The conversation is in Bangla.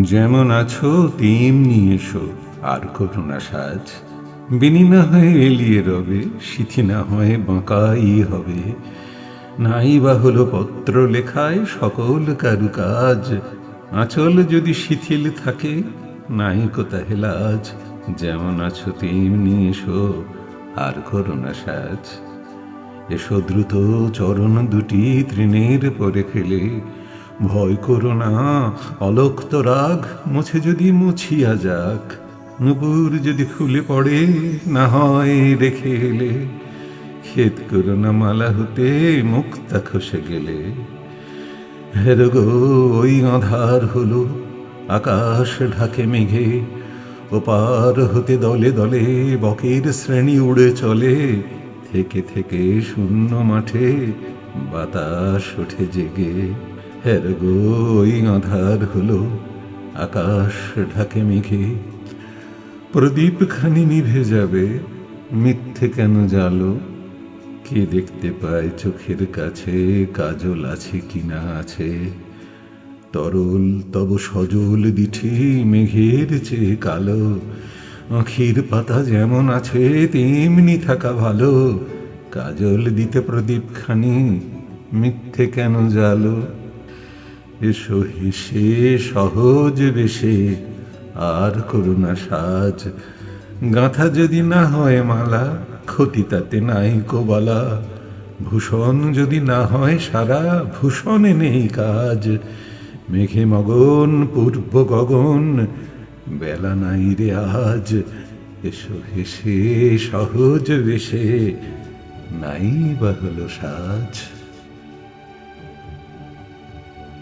যেমন আছো তেমনি এসো, আর করো না সাজ। বিনি না হয়ে এলিয়ে রবে, সিথি না হয়ে বাঁকাই হবে। নাই বা হলো পত্র লেখায় সকল কারুকাজ। আঁচল যদি শিথিল থাকে, নাই কোথায় লাজ। যেমন আছো তেমনি এসো, আর করো না সাজ। এসো দ্রুত চরণ দুটি তৃণের পরে ফেলে। ভয় করো না, অলক্ত রাগ মুছে যদি মুছিয়া যাক। নূপুর যদি খুলে পড়ে, না হয় রেখে এলে। খেদ করো না মালা হতে মুক্তা খসে গেলে। হেরগো ওই আঁধার হলো, আকাশ ঢাকে মেঘে। ওপার হতে দলে দলে বকের শ্রেণী উড়ে চলে। থেকে থেকে শূন্য মাঠে বাতাস ওঠে জেগে। হেরগো ওই আঁধার হলো, আকাশ ঢাকে মেঘে। প্রদীপ খানি নিভে যাবে, মিথ্যে কেন জালো? কে দেখতে পায় চোখের কাছে, কাজল আছে কিনা আছে। তরল তব সজল দিঠি মেঘের চেয়ে কালো। আঁখির পাতা যেমন আছে তেমনি থাকা ভালো। কাজল দিতে প্রদীপ খানি, মিথ্যে কেন জালো? এসো হেসে সহজ বেশে, আর করুণা সাজ। গাঁথা যদি না হয় মালা, ক্ষতি তাতে নাই কোবালা। ভূষণ যদি না হয় সারা, ভূষণে নেই কাজ। মেঘে মগন পূর্ব গগন, বেলা নাই রে আজ। এসো হেসে সহজ বেশে, নাই বা হলো সাজ।